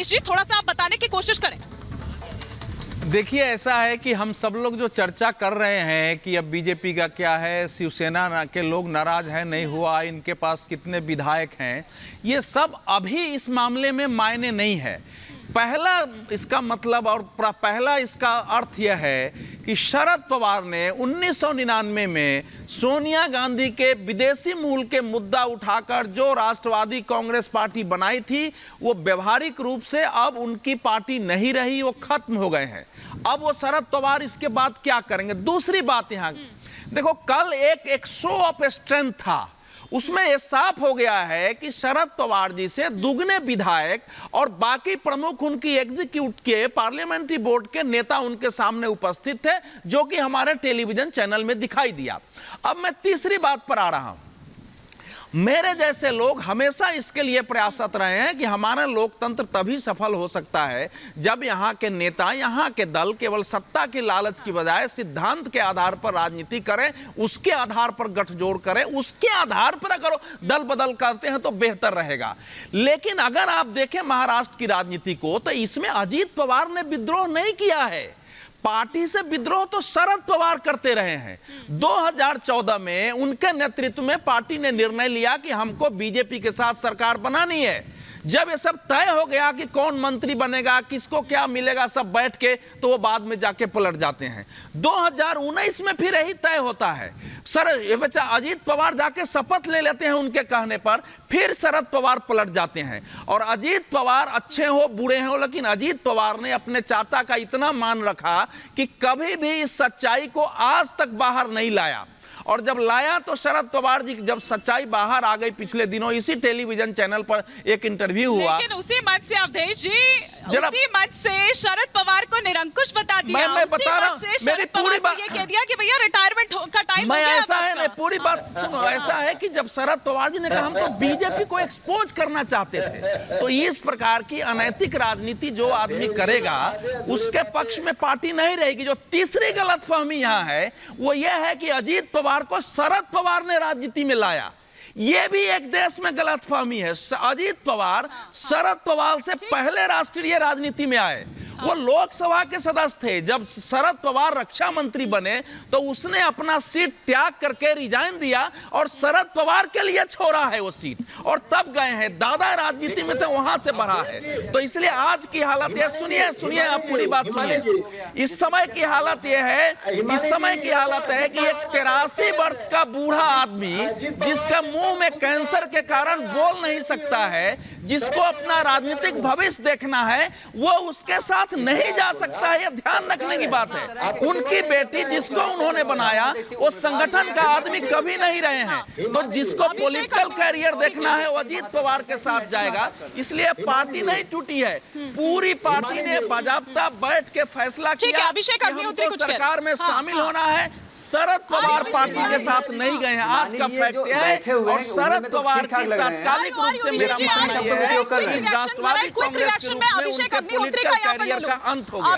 अवधेश जी, थोड़ा सा आप बताने की कोशिश करें। देखिए, ऐसा है कि हम सब लोग जो चर्चा कर रहे हैं कि अब बीजेपी का क्या है, शिवसेना के लोग नाराज हैं, नहीं हुआ, इनके पास कितने विधायक हैं, ये सब अभी इस मामले में मायने नहीं है। पहला इसका मतलब और पहला इसका अर्थ यह है कि शरद पवार ने 1999 में सोनिया गांधी के विदेशी मूल के मुद्दा उठाकर जो राष्ट्रवादी कांग्रेस पार्टी बनाई थी, वो व्यवहारिक रूप से अब उनकी पार्टी नहीं रही, वो खत्म हो गए हैं। अब वो शरद पवार इसके बाद क्या करेंगे? दूसरी बात यहाँ देखो, कल एक शो ऑफ स्ट्रेंथ था, उसमें यह साफ हो गया है कि शरद पवार जी से दुगने विधायक और बाकी प्रमुख उनकी एग्जीक्यूटिव के पार्लियामेंट्री बोर्ड के नेता उनके सामने उपस्थित थे, जो कि हमारे टेलीविजन चैनल में दिखाई दिया। अब मैं तीसरी बात पर आ रहा हूं। मेरे जैसे लोग हमेशा इसके लिए प्रयासरत रहे हैं कि हमारा लोकतंत्र तभी सफल हो सकता है जब यहाँ के नेता, यहाँ के दल केवल सत्ता की लालच की बजाय सिद्धांत के आधार पर राजनीति करें, उसके आधार पर गठजोड़ करें, उसके आधार पर अगर दल बदल करते हैं तो बेहतर रहेगा। लेकिन अगर आप देखें महाराष्ट्र की राजनीति को, तो इसमें अजीत पवार ने विद्रोह नहीं किया है। पार्टी से विद्रोह तो शरद पवार करते रहे हैं। 2014 में उनके नेतृत्व में पार्टी ने निर्णय लिया कि हमको बीजेपी के साथ सरकार बनानी है। जब ये सब तय हो गया कि कौन मंत्री बनेगा, किसको क्या मिलेगा, सब बैठ के, तो वो बाद में जाके पलट जाते हैं। 2019 में फिर यही तय होता है। ये बच्चा अजीत पवार जाके शपथ ले लेते हैं उनके कहने पर, फिर शरद पवार पलट जाते हैं। और अजीत पवार अच्छे हो बुरे हो, लेकिन अजीत पवार ने अपने चाचा का इतना मान रखा कि कभी भी इस सच्चाई को आज तक बाहर नहीं लाया। और जब लाया तो शरद पवार जी जब सच्चाई बाहर आ गई, पिछले दिनों इसी टेलीविजन चैनल पर एक इंटरव्यू हुआ, लेकिन उसी मंच से अवधेश जी, उसी मंच से शरद पवार को निरंकुश बता दिया। मैं बता रहा हूं, मेरी पूरी बात ये कह दिया कि भैया रिटायरमेंट का टाइम हो गया। ऐसा है ना, पूरी बात सुनो। ऐसा है कि जब शरद पवार जी ने कहा हम तो बीजेपी को एक्सपोज करना चाहते थे, तो इस प्रकार की अनैतिक राजनीति जो आदमी करेगा उसके पक्ष में पार्टी नहीं रहेगी। जो तीसरी गलतफहमी यहाँ है वो यह है कि अजीत पवार को शरद पवार ने राजनीति में लाया। यह भी एक देश में गलतफहमी है। अजीत पवार शरद पवार से पहले राष्ट्रीय राजनीति में आए। वो लोकसभा के सदस्य थे। जब शरद पवार रक्षा मंत्री बने तो उसने अपना सीट त्याग करके रिजाइन दिया और शरद पवार के लिए छोड़ा है वो सीट, और तब गए हैं। दादा राजनीति में थे, वहां से बढ़ा है। तो इसलिए आज की हालत है, सुनिए आप पूरी बात सुनिए। इस समय की हालत यह है, इस समय की हालत है कि एक 83 वर्ष का बूढ़ा आदमी जिसका मुंह में कैंसर के कारण बोल नहीं सकता है, जिसको अपना राजनीतिक भविष्य देखना है, वो उसके साथ नहीं जा सकता है। यह ध्यान रखने की बात है। उनकी बेटी जिसको उन्होंने बनाया वो संगठन का आदमी कभी नहीं रहे हैं। तो जिसको पॉलिटिकल कैरियर देखना है वो अजीत पवार के साथ जाएगा। इसलिए पार्टी नहीं टूटी है, पूरी पार्टी ने बाजाबता बैठ के फैसला किया अभिषेक अग्निहोत्री कि सरकार में शामिल होना है। शरद पवार पार्टी के साथ नहीं गए हैं, आज का फैक्ट है। और शरद पवार की तात्कालिक रूप से मेरा मानना यह है कि राष्ट्रवादी कांग्रेस के रूप में उनके पॉलिटिकल कैरियर का अंत हो गया।